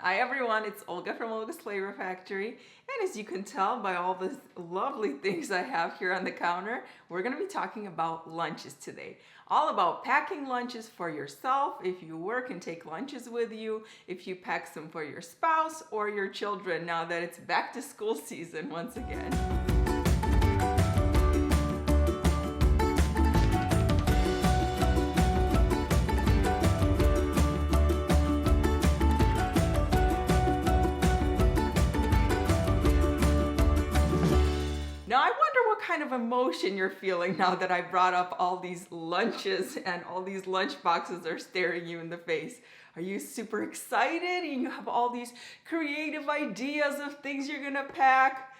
Hi everyone, it's Olga from Olga's Flavor Factory, and as you can tell by all the lovely things I have here on the counter, we're going to be talking about lunches today. All about packing lunches for yourself, if you work and take lunches with you, if you pack some for your spouse or your children now that it's back to school season once again. Now I wonder what kind of emotion you're feeling now that I brought up all these lunches and all these lunch boxes are staring you in the face. Are you super excited and you have all these creative ideas of things you're gonna pack?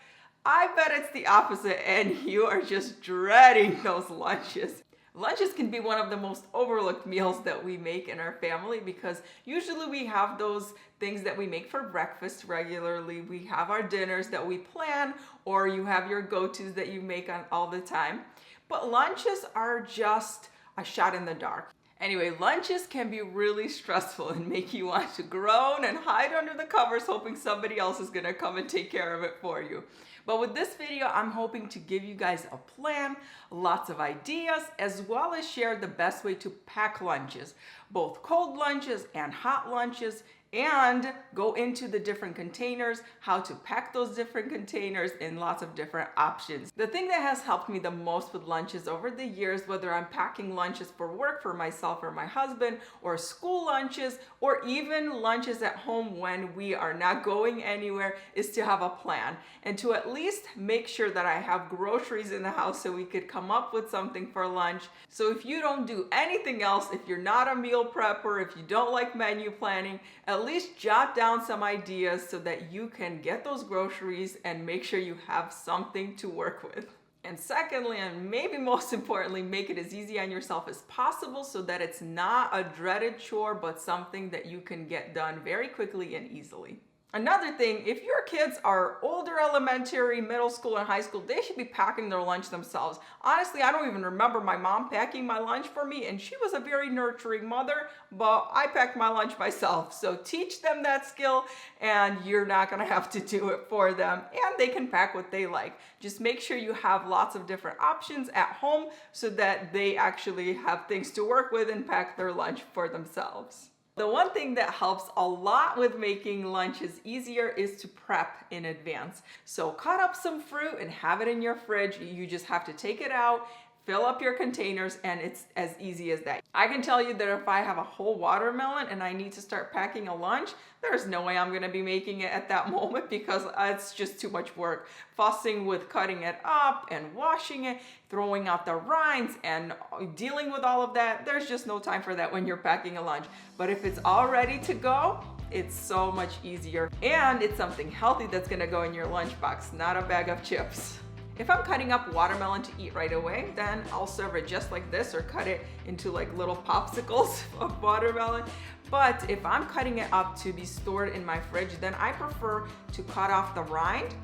I bet it's the opposite and you are just dreading those lunches. Lunches can be one of the most overlooked meals that we make in our family because usually we have those things that we make for breakfast regularly. We have our dinners that we plan, or you have your go-tos that you make on all the time. But lunches are just a shot in the dark. Anyway, lunches can be really stressful and make you want to groan and hide under the covers hoping somebody else is gonna come and take care of it for you. But with this video, I'm hoping to give you guys a plan, lots of ideas, as well as share the best way to pack lunches, both cold lunches and hot lunches, and go into the different containers, how to pack those different containers in lots of different options. The thing that has helped me the most with lunches over the years, whether I'm packing lunches for work for myself or my husband, or school lunches, or even lunches at home when we are not going anywhere, is to have a plan and to at least make sure that I have groceries in the house so we could come up with something for lunch. So if you don't do anything else, if you're not a meal prepper, if you don't like menu planning, at least jot down some ideas so that you can get those groceries and make sure you have something to work with. And secondly, and maybe most importantly, make it as easy on yourself as possible so that it's not a dreaded chore, but something that you can get done very quickly and easily. Another thing, if your kids are older elementary, middle school, and high school, they should be packing their lunch themselves. Honestly, I don't even remember my mom packing my lunch for me, and she was a very nurturing mother, but I packed my lunch myself. So teach them that skill, and you're not gonna have to do it for them, and they can pack what they like. Just make sure you have lots of different options at home so that they actually have things to work with and pack their lunch for themselves. The one thing that helps a lot with making lunches easier is to prep in advance. So cut up some fruit and have it in your fridge. You just have to take it out, fill up your containers, and it's as easy as that. I can tell you that if I have a whole watermelon and I need to start packing a lunch, there's no way I'm gonna be making it at that moment because it's just too much work. Fussing with cutting it up and washing it, throwing out the rinds and dealing with all of that, there's just no time for that when you're packing a lunch. But if it's all ready to go, it's so much easier. And it's something healthy that's gonna go in your lunchbox, not a bag of chips. If I'm cutting up watermelon to eat right away, then I'll serve it just like this or cut it into like little popsicles of watermelon. But if I'm cutting it up to be stored in my fridge, then I prefer to cut off the rind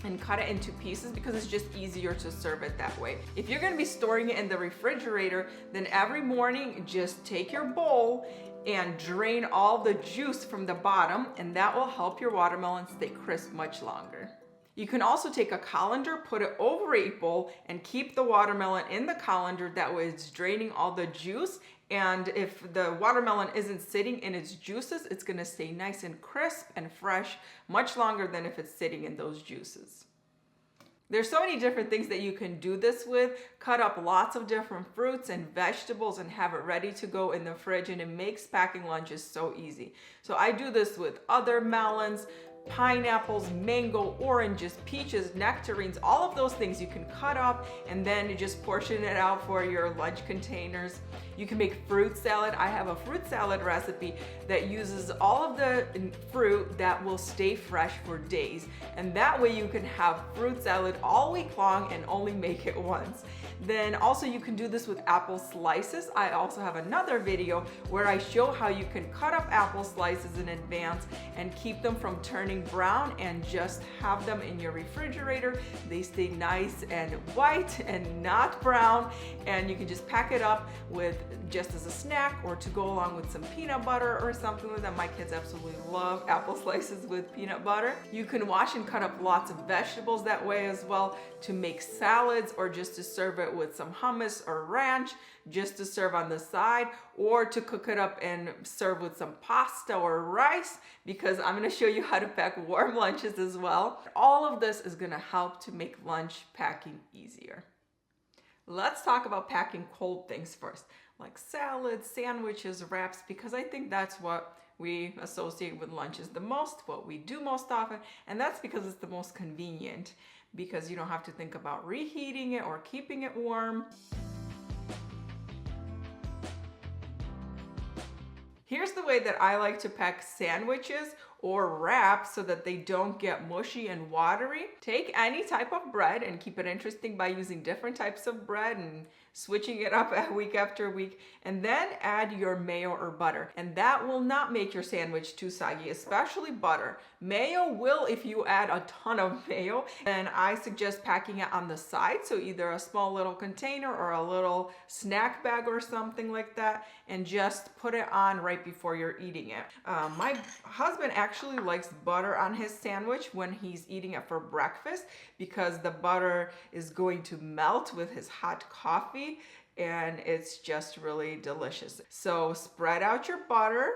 and cut it into pieces because it's just easier to serve it that way. If you're gonna be storing it in the refrigerator, then every morning just take your bowl and drain all the juice from the bottom, and that will help your watermelon stay crisp much longer. You can also take a colander, put it over a bowl, and keep the watermelon in the colander. That way it's draining all the juice. And if the watermelon isn't sitting in its juices, it's gonna stay nice and crisp and fresh much longer than if it's sitting in those juices. There's so many different things that you can do this with. Cut up lots of different fruits and vegetables and have it ready to go in the fridge, and it makes packing lunches so easy. So I do this with other melons, pineapples, mango, oranges, peaches, nectarines, all of those things you can cut up and then you just portion it out for your lunch containers. You can make fruit salad. I have a fruit salad recipe that uses all of the fruit that will stay fresh for days. And that way you can have fruit salad all week long and only make it once. Then also you can do this with apple slices. I also have another video where I show how you can cut up apple slices in advance and keep them from turning turning brown, and just have them in your refrigerator. They stay nice and white and not brown, and you can just pack it up with just as a snack or to go along with some peanut butter or something like that. My kids absolutely love apple slices with peanut butter. You can wash and cut up lots of vegetables that way as well, to make salads or just to serve it with some hummus or ranch, just to serve on the side, or to cook it up and serve with some pasta or rice, because I'm going to show you how to pack warm lunches as well. All of this is going to help to make lunch packing easier. Let's talk about packing cold things first, like salads, sandwiches, wraps, because I think that's what we associate with lunches the most, what we do most often, and that's because it's the most convenient, because you don't have to think about reheating it or keeping it warm. Here's the way that I like to pack sandwiches or wraps so that they don't get mushy and watery. Take any type of bread and keep it interesting by using different types of bread and switching it up week after week, and then add your mayo or butter. And that will not make your sandwich too soggy, especially butter. Mayo will if you add a ton of mayo, and I suggest packing it on the side, so either a small little container or a little snack bag or something like that, and just put it on right before you're eating it. My husband actually likes butter on his sandwich when he's eating it for breakfast, because the butter is going to melt with his hot coffee, and it's just really delicious. So spread out your butter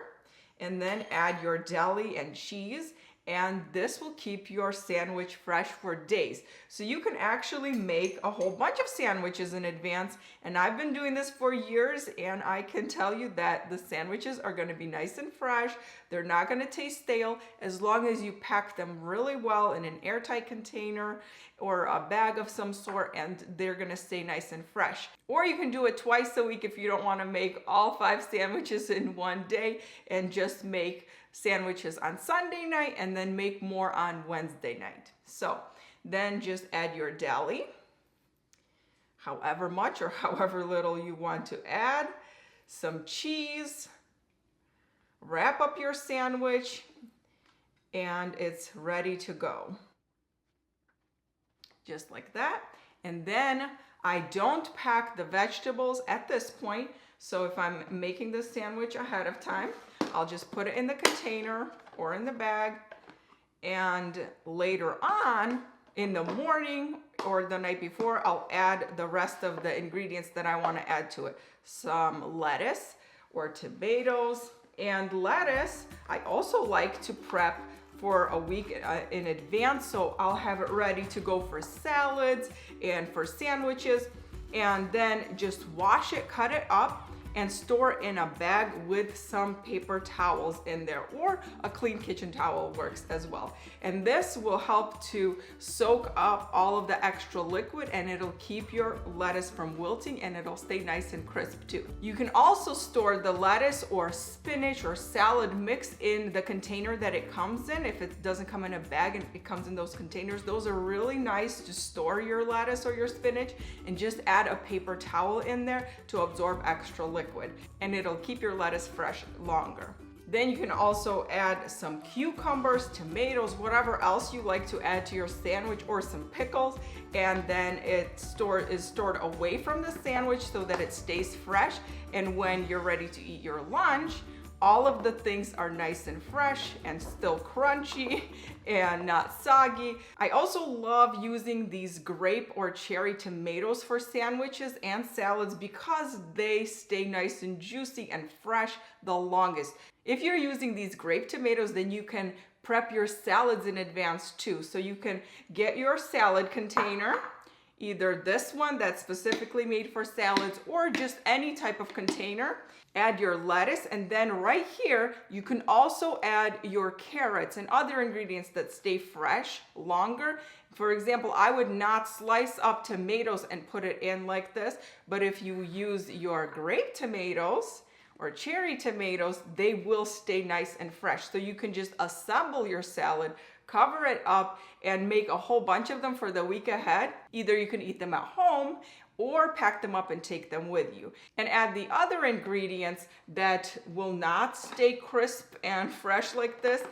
and then add your deli and cheese, and this will keep your sandwich fresh for days. So you can actually make a whole bunch of sandwiches in advance, and I've been doing this for years, and I can tell you that the sandwiches are going to be nice and fresh. They're not going to taste stale as long as you pack them really well in an airtight container or a bag of some sort, and they're going to stay nice and fresh. Or you can do it twice a week if you don't want to make all 5 sandwiches in one day, and just make sandwiches on Sunday night and then make more on Wednesday night. So then just add your deli, however much or however little you want to add, some cheese, wrap up your sandwich, and it's ready to go. Just like that. And then I don't pack the vegetables at this point. So if I'm making this sandwich ahead of time, I'll just put it in the container or in the bag, and later on in the morning or the night before, I'll add the rest of the ingredients that I want to add to it. Some lettuce or tomatoes, and lettuce I also like to prep for a week in advance, so I'll have it ready to go for salads and for sandwiches, and then just wash it, cut it up, and store in a bag with some paper towels in there, or a clean kitchen towel works as well. And this will help to soak up all of the extra liquid, and it'll keep your lettuce from wilting, and it'll stay nice and crisp too. You can also store the lettuce or spinach or salad mix in the container that it comes in. If it doesn't come in a bag and it comes in those containers, those are really nice to store your lettuce or your spinach, and just add a paper towel in there to absorb extra liquid, and it'll keep your lettuce fresh longer. Then you can also add some cucumbers, tomatoes, whatever else you like to add to your sandwich, or some pickles, and then it is stored away from the sandwich so that it stays fresh, and when you're ready to eat your lunch, all of the things are nice and fresh and still crunchy and not soggy. I also love using these grape or cherry tomatoes for sandwiches and salads because they stay nice and juicy and fresh the longest. If you're using these grape tomatoes, then you can prep your salads in advance too. So you can get your salad container, either this one that's specifically made for salads or just any type of container. Add your lettuce, and then right here you can also add your carrots and other ingredients that stay fresh longer. For example, I would not slice up tomatoes and put it in like this, but if you use your grape tomatoes or cherry tomatoes, they will stay nice and fresh. So you can just assemble your salad, cover it up, and make a whole bunch of them for the week ahead. Either you can eat them at home or pack them up and take them with you. And add the other ingredients that will not stay crisp and fresh like this,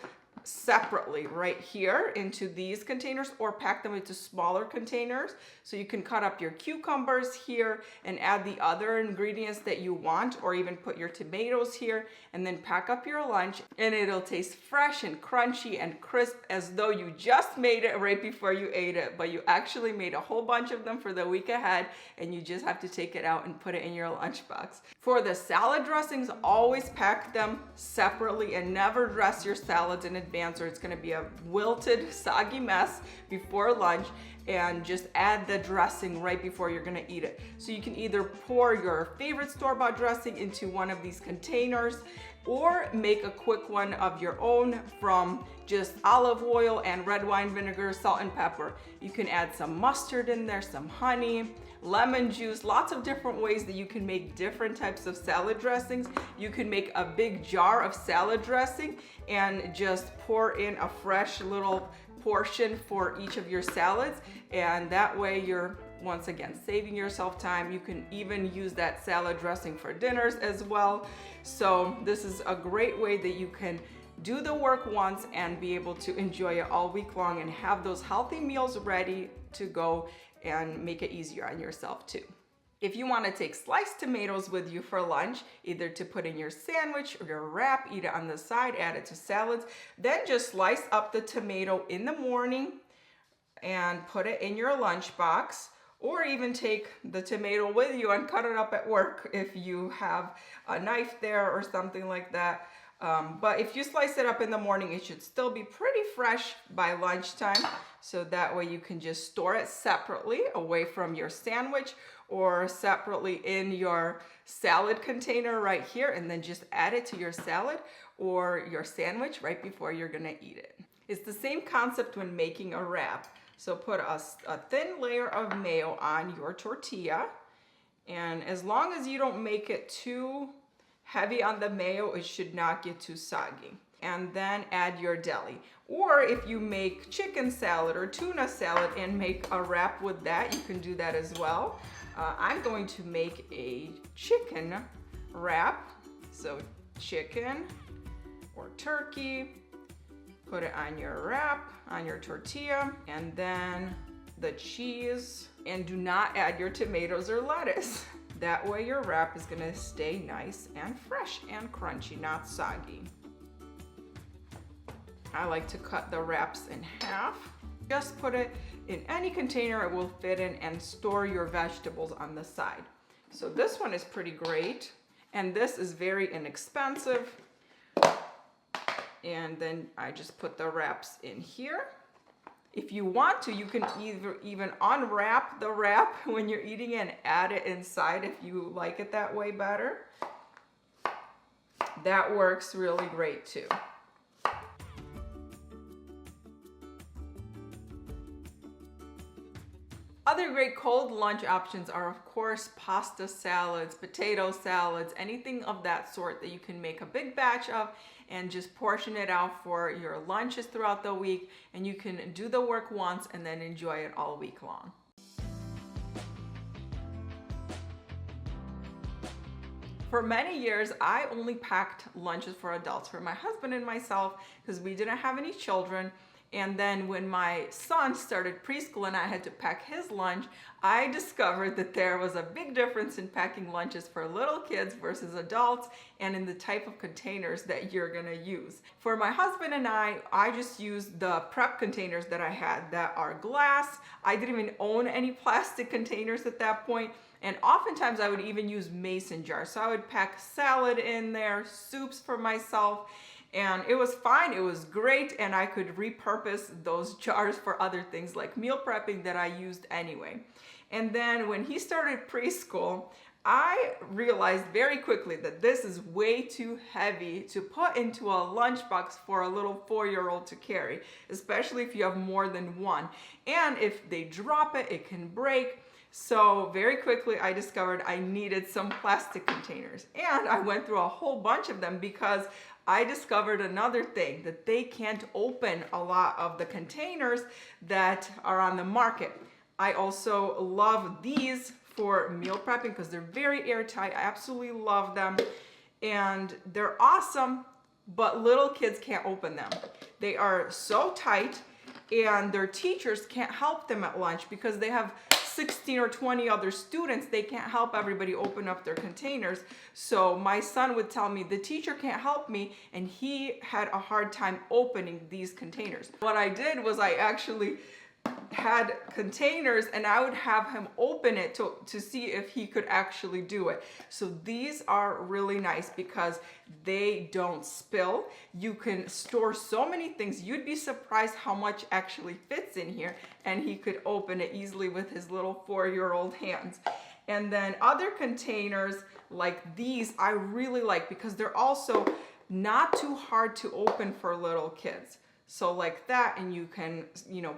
separately right here into these containers, or pack them into smaller containers. So you can cut up your cucumbers here and add the other ingredients that you want, or even put your tomatoes here and then pack up your lunch, and it'll taste fresh and crunchy and crisp as though you just made it right before you ate it, but you actually made a whole bunch of them for the week ahead, and you just have to take it out and put it in your lunchbox. For the salad dressings, always pack them separately and never dress your salads in advance, or it's going to be a wilted, soggy mess before lunch. And just add the dressing right before you're gonna eat it. So you can either pour your favorite store-bought dressing into one of these containers, or make a quick one of your own from just olive oil and red wine vinegar, salt and pepper. You can add some mustard in there, some honey, lemon juice, lots of different ways that you can make different types of salad dressings. You can make a big jar of salad dressing and just pour in a fresh little portion for each of your salads, and that way you're once again saving yourself time. You can even use that salad dressing for dinners as well. So this is a great way that you can do the work once and be able to enjoy it all week long and have those healthy meals ready to go and make it easier on yourself too. If you want to take sliced tomatoes with you for lunch, either to put in your sandwich or your wrap, eat it on the side, add it to salads, then just slice up the tomato in the morning and put it in your lunchbox, or even take the tomato with you and cut it up at work if you have a knife there or something like that. But if you slice it up in the morning, it should still be pretty fresh by lunchtime. So that way you can just store it separately away from your sandwich, or separately in your salad container right here, and then just add it to your salad or your sandwich right before you're gonna eat it. It's the same concept when making a wrap. So put a thin layer of mayo on your tortilla, and as long as you don't make it too heavy on the mayo, it should not get too soggy. And then add your deli. Or if you make chicken salad or tuna salad and make a wrap with that, you can do that as well. I'm going to make a chicken wrap. So chicken or turkey, put it on your wrap, on your tortilla, and then the cheese. And do not add your tomatoes or lettuce. That way your wrap is gonna stay nice and fresh and crunchy, not soggy. I like to cut the wraps in half. Just put it in any container it will fit in and store your vegetables on the side. So this one is pretty great, and this is very inexpensive. And then I just put the wraps in here. If you want to, you can even unwrap the wrap when you're eating it and add it inside if you like it that way better. That works really great too. Other great cold lunch options are, of course, pasta salads, potato salads, anything of that sort that you can make a big batch of and just portion it out for your lunches throughout the week, and you can do the work once and then enjoy it all week long. For many years, I only packed lunches for adults, for my husband and myself, because we didn't have any children. And then when my son started preschool and I had to pack his lunch, I discovered that there was a big difference in packing lunches for little kids versus adults, and in the type of containers that you're gonna use. For my husband and I just used the prep containers that I had that are glass. I didn't even own any plastic containers at that point. And oftentimes I would even use mason jars. So I would pack salad in there, soups for myself, and it was fine, it was great, and I could repurpose those jars for other things like meal prepping that I used anyway. And then when he started preschool, I realized very quickly that this is way too heavy to put into a lunchbox for a little 4-year-old to carry, especially if you have more than one. And if they drop it, it can break. So very quickly I discovered I needed some plastic containers, and I went through a whole bunch of them because I discovered another thing, that they can't open a lot of the containers that are on the market. I also love these for meal prepping because they're very airtight. I absolutely love them, and they're awesome, but little kids can't open them. They are so tight, and their teachers can't help them at lunch because they have 16 or 20 other students. They can't help everybody open up their containers. So my son would tell me the teacher can't help me, and he had a hard time opening these containers. What I did was I actually had containers, and I would have him open it to see if he could actually do it. So these are really nice because they don't spill. You can store so many things. You'd be surprised how much actually fits in here, and he could open it easily with his little 4-year-old hands. And then other containers like these I really like because they're also not too hard to open for little kids. So like that, and you can,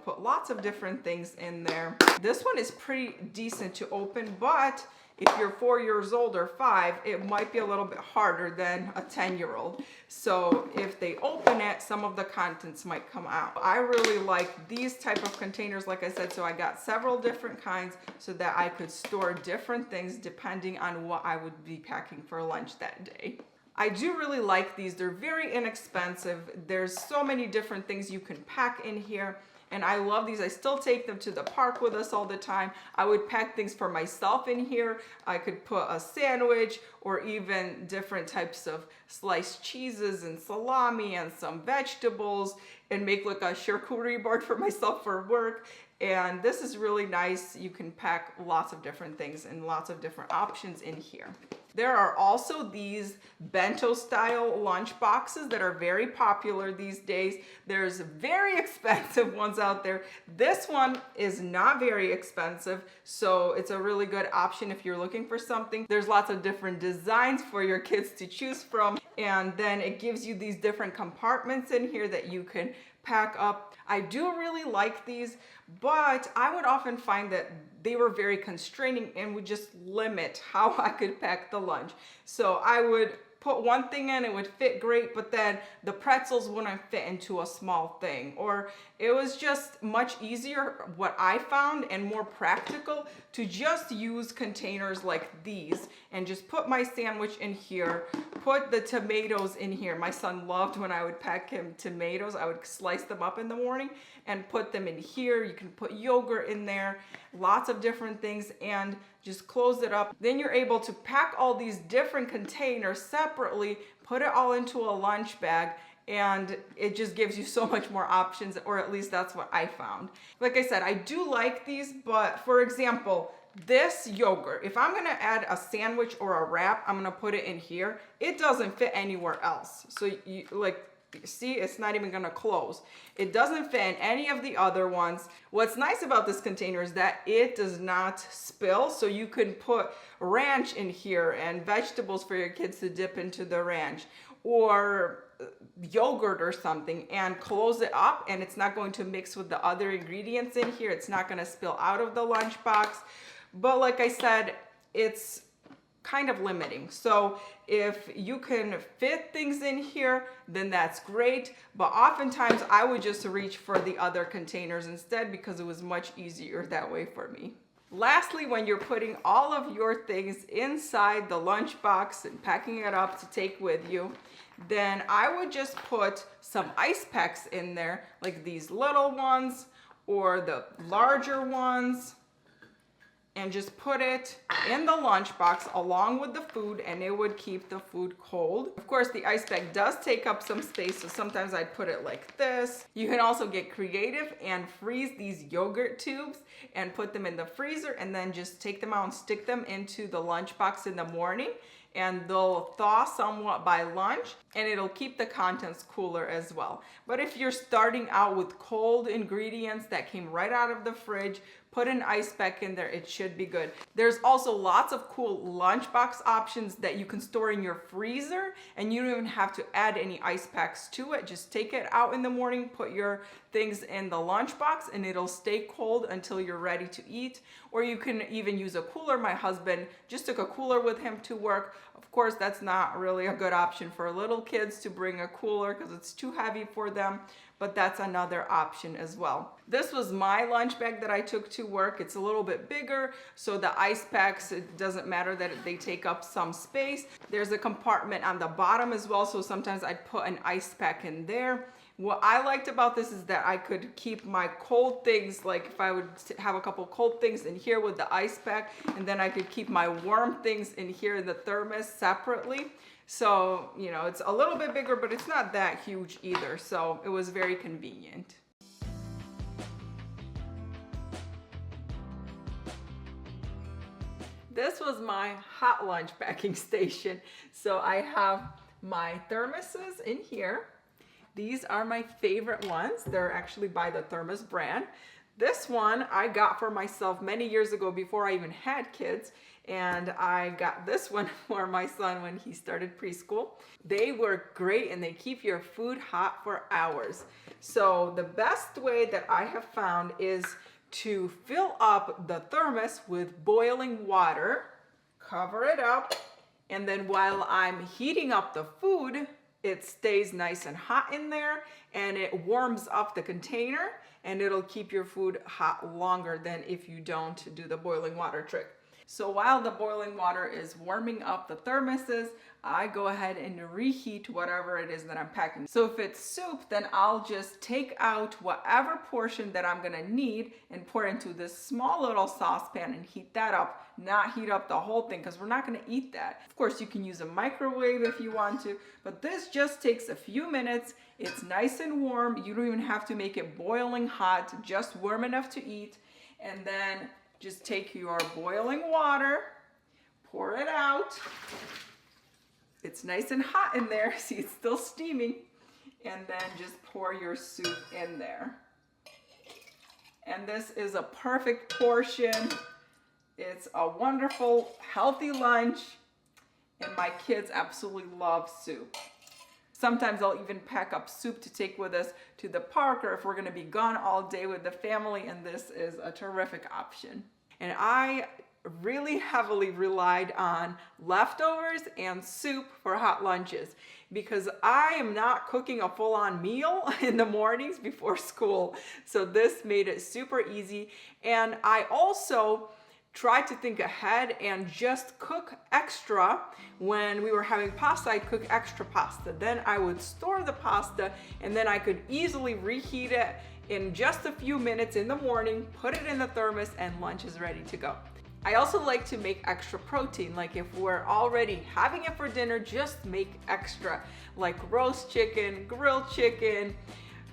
put lots of different things in there. This one is pretty decent to open, but if you're 4 years old or 5, it might be a little bit harder than a 10-year-old. So if they open it, some of the contents might come out. I really like these type of containers, like I said, so I got several different kinds so that I could store different things depending on what I would be packing for lunch that day. I do really like these. They're very inexpensive. There's so many different things you can pack in here, and I love these. I still take them to the park with us all the time. I would pack things for myself in here. I could put a sandwich or even different types of sliced cheeses and salami and some vegetables and make like a charcuterie board for myself for work. And this is really nice. You can pack lots of different things and lots of different options in here. There are also these bento style lunch boxes that are very popular these days. There's very expensive ones out there. This one is not very expensive, so it's a really good option if you're looking for something. There's lots of different designs for your kids to choose from, and then it gives you these different compartments in here that you can pack up. I do really like these, but I would often find that they were very constraining and would just limit how I could pack the lunch. So I would put one thing in, it would fit great, but then the pretzels wouldn't fit into a small thing. Or it was just much easier, what I found, and more practical to just use containers like these and just put my sandwich in here, put the tomatoes in here. My son loved when I would pack him tomatoes. I would slice them up in the morning and put them in here. You can put yogurt in there, lots of different things, and just close it up. Then you're able to pack all these different containers separately, put it all into a lunch bag, and it just gives you so much more options, or at least that's what I found. Like I said, I do like these, but for example, this yogurt, if I'm gonna add a sandwich or a wrap, I'm gonna put it in here. It doesn't fit anywhere else. So you see, it's not even gonna close. It doesn't fit in any of the other ones. What's nice about this container is that it does not spill, so you can put ranch in here and vegetables for your kids to dip into the ranch, or yogurt or something, and close it up, and it's not going to mix with the other ingredients in here. It's not gonna spill out of the lunchbox. But like I said, it's kind of limiting. So if you can fit things in here, then that's great. But oftentimes I would just reach for the other containers instead because it was much easier that way for me. Lastly, when you're putting all of your things inside the lunchbox and packing it up to take with you, then I would just put some ice packs in there, like these little ones or the larger ones, and just put it in the lunchbox along with the food, and it would keep the food cold. Of course, the ice pack does take up some space, so sometimes I'd put it like this. You can also get creative and freeze these yogurt tubes and put them in the freezer, and then just take them out and stick them into the lunchbox in the morning, and they'll thaw somewhat by lunch, and it'll keep the contents cooler as well. But if you're starting out with cold ingredients that came right out of the fridge, put an ice pack in there, it should be good. There's also lots of cool lunchbox options that you can store in your freezer, and you don't even have to add any ice packs to it. Just take it out in the morning, put your things in the lunchbox, and it'll stay cold until you're ready to eat. Or you can even use a cooler. My husband just took a cooler with him to work, Of course, that's not really a good option for little kids to bring a cooler because it's too heavy for them, but that's another option as well. This was my lunch bag that I took to work. It's a little bit bigger, so the ice packs, it doesn't matter that they take up some space. There's a compartment on the bottom as well, so sometimes I'd put an ice pack in there. What I liked about this is that I could keep my cold things, like if I would have a couple cold things in here with the ice pack, and then I could keep my warm things in here in the thermos separately. So, you know, it's a little bit bigger, but it's not that huge either. So it was very convenient. This was my hot lunch packing station. So I have my thermoses in here. These are my favorite ones. They're actually by the Thermos brand. This one I got for myself many years ago before I even had kids. And I got this one for my son when he started preschool. They work great and they keep your food hot for hours. So the best way that I have found is to fill up the thermos with boiling water, cover it up, and then while I'm heating up the food, it stays nice and hot in there and it warms up the container and it'll keep your food hot longer than if you don't do the boiling water trick. So while the boiling water is warming up the thermoses, I go ahead and reheat whatever it is that I'm packing. So if it's soup, then I'll just take out whatever portion that I'm gonna need and pour into this small little saucepan and heat that up, not heat up the whole thing because we're not gonna eat that. Of course, you can use a microwave if you want to, but this just takes a few minutes. It's nice and warm. You don't even have to make it boiling hot, just warm enough to eat. And then just take your boiling water, pour it out. It's nice and hot in there. See, it's still steaming. And then just pour your soup in there. And this is a perfect portion. It's a wonderful, healthy lunch. And my kids absolutely love soup. Sometimes I'll even pack up soup to take with us to the park or if we're gonna be gone all day with the family, and this is a terrific option. And I really heavily relied on leftovers and soup for hot lunches because I am not cooking a full-on meal in the mornings before school. So this made it super easy. And I also tried to think ahead and just cook extra. When we were having pasta, I'd cook extra pasta. Then I would store the pasta and then I could easily reheat it in just a few minutes in the morning, put it in the thermos, and lunch is ready to go. I also like to make extra protein. Like if we're already having it for dinner, just make extra, like roast chicken, grilled chicken,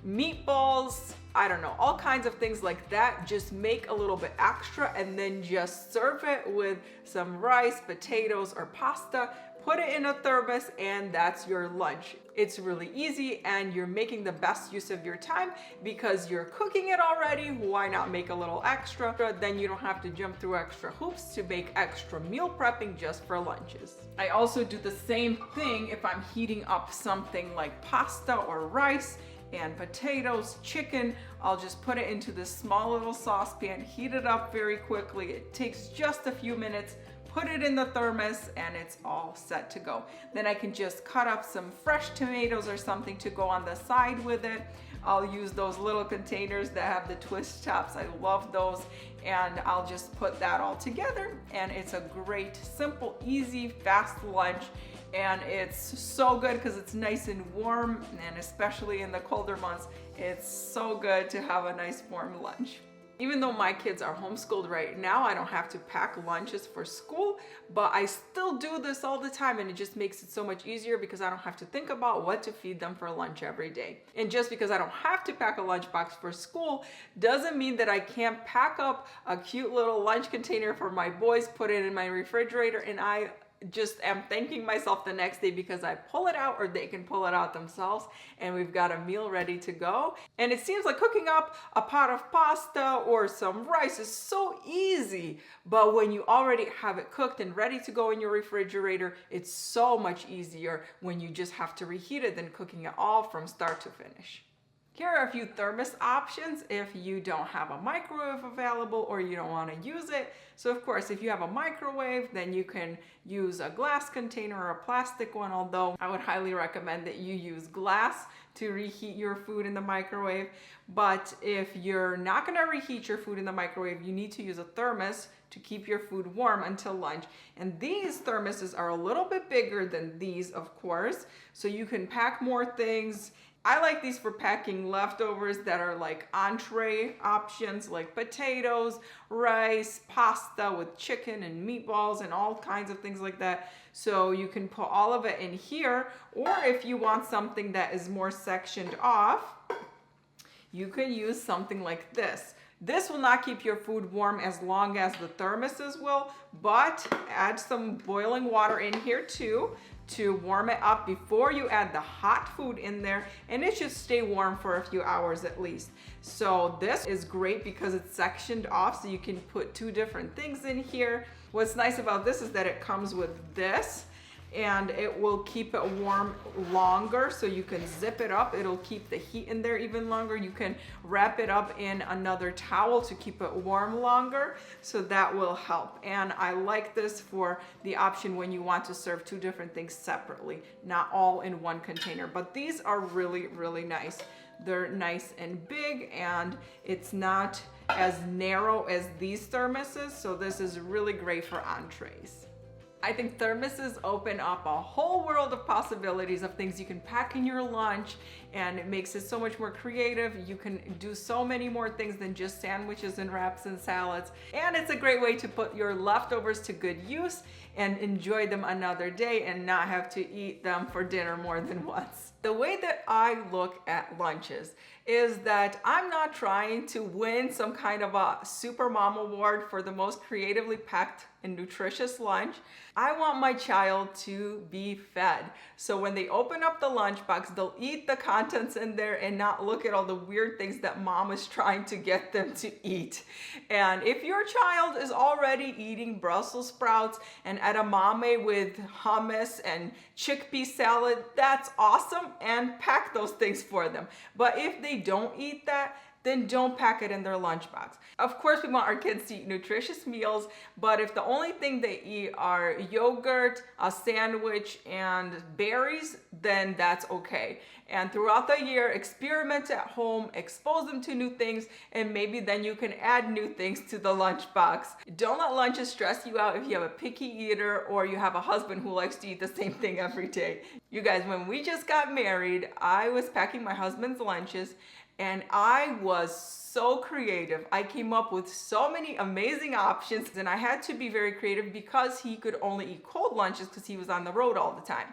meatballs, I don't know, all kinds of things like that. Just make a little bit extra and then just serve it with some rice, potatoes, or pasta. Put it in a thermos and that's your lunch. It's really easy and you're making the best use of your time because you're cooking it already. Why not make a little extra? Then you don't have to jump through extra hoops to make extra meal prepping just for lunches. I also do the same thing if I'm heating up something like pasta or rice and potatoes, chicken. I'll just put it into this small little saucepan, heat it up very quickly. It takes just a few minutes. Put it in the thermos and it's all set to go. Then I can just cut up some fresh tomatoes or something to go on the side with it. I'll use those little containers that have the twist tops. I love those. And I'll just put that all together and it's a great, simple, easy, fast lunch. And it's so good because it's nice and warm, and especially in the colder months, it's so good to have a nice warm lunch. Even though my kids are homeschooled right now, I don't have to pack lunches for school, but I still do this all the time and it just makes it so much easier because I don't have to think about what to feed them for lunch every day. And just because I don't have to pack a lunchbox for school doesn't mean that I can't pack up a cute little lunch container for my boys, put it in my refrigerator, and I just am thanking myself the next day because I pull it out or they can pull it out themselves and we've got a meal ready to go. And it seems like cooking up a pot of pasta or some rice is so easy, but when you already have it cooked and ready to go in your refrigerator, it's so much easier when you just have to reheat it than cooking it all from start to finish. Here are a few thermos options if you don't have a microwave available or you don't want to use it. So of course, if you have a microwave, then you can use a glass container or a plastic one, although I would highly recommend that you use glass to reheat your food in the microwave. But if you're not going to reheat your food in the microwave, you need to use a thermos to keep your food warm until lunch. And these thermoses are a little bit bigger than these, of course, so you can pack more things. I like these for packing leftovers that are like entree options, like potatoes, rice, pasta with chicken and meatballs and all kinds of things like that. So you can put all of it in here, or if you want something that is more sectioned off, you can use something like this. This will not keep your food warm as long as the thermoses will, but add some boiling water in here too to warm it up before you add the hot food in there, and it should stay warm for a few hours at least. So this is great because it's sectioned off, so you can put two different things in here. What's nice about this is that it comes with this, and it will keep it warm longer, so you can zip it up. It'll keep the heat in there even longer. You can wrap it up in another towel to keep it warm longer, so that will help. And I like this for the option when you want to serve two different things separately, not all in one container. But these are really, really nice. They're nice and big, and it's not as narrow as these thermoses, so this is really great for entrees. I think thermoses open up a whole world of possibilities of things you can pack in your lunch, and it makes it so much more creative. You can do so many more things than just sandwiches and wraps and salads. And it's a great way to put your leftovers to good use and enjoy them another day and not have to eat them for dinner more than once. The way that I look at lunches is that I'm not trying to win some kind of a super mom award for the most creatively packed and nutritious lunch. I want my child to be fed. So when they open up the lunchbox, they'll eat the contents in there and not look at all the weird things that mom is trying to get them to eat. And if your child is already eating Brussels sprouts and edamame with hummus and chickpea salad, that's awesome, and pack those things for them. But if they don't eat that, then don't pack it in their lunchbox. Of course, we want our kids to eat nutritious meals, but if the only thing they eat are yogurt, a sandwich, and berries, then that's okay. And throughout the year, experiment at home, expose them to new things, and maybe then you can add new things to the lunchbox. Don't let lunches stress you out if you have a picky eater or you have a husband who likes to eat the same thing every day. You guys, when we just got married, I was packing my husband's lunches, and I was so creative. I came up with so many amazing options, and I had to be very creative because he could only eat cold lunches because he was on the road all the time.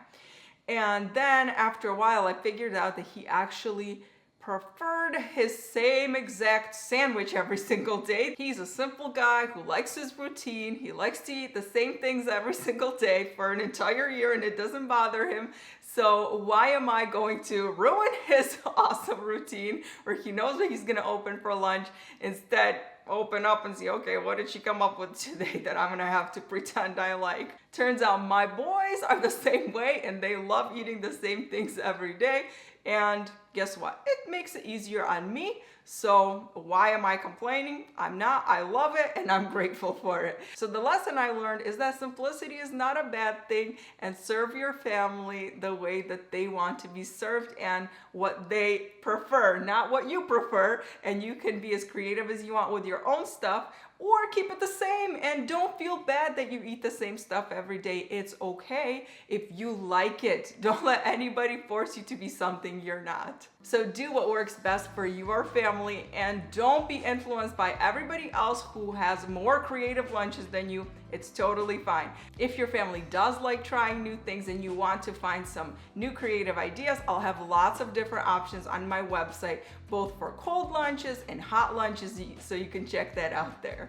And then after a while, I figured out that he actually preferred his same exact sandwich every single day. He's a simple guy who likes his routine. He likes to eat the same things every single day for an entire year, and it doesn't bother him. So why am I going to ruin his awesome routine where he knows what he's gonna open for lunch? Instead, open up and see, okay, what did she come up with today that I'm gonna have to pretend I like? Turns out my boys are the same way, and they love eating the same things every day. And guess what? It makes it easier on me. So why am I complaining? I'm not. I love it, and I'm grateful for it. So the lesson I learned is that simplicity is not a bad thing, and serve your family the way that they want to be served and what they prefer, not what you prefer. And you can be as creative as you want with your own stuff, or keep it the same, and don't feel bad that you eat the same stuff every day. It's okay if you like it. Don't let anybody force you to be something you're not. So do what works best for your family, and don't be influenced by everybody else who has more creative lunches than you. It's totally fine. If your family does like trying new things and you want to find some new creative ideas, I'll have lots of different options on my website, both for cold lunches and hot lunches, so you can check that out there.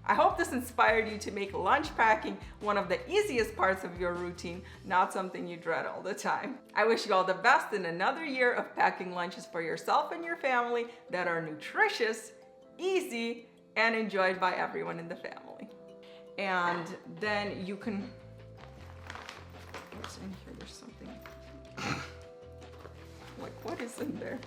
I hope this inspired you to make lunch packing one of the easiest parts of your routine, not something you dread all the time. I wish you all the best in another year of packing lunches for yourself and your family that are nutritious, easy, and enjoyed by everyone in the family. And then you can, what's in here? There's something, like what is in there?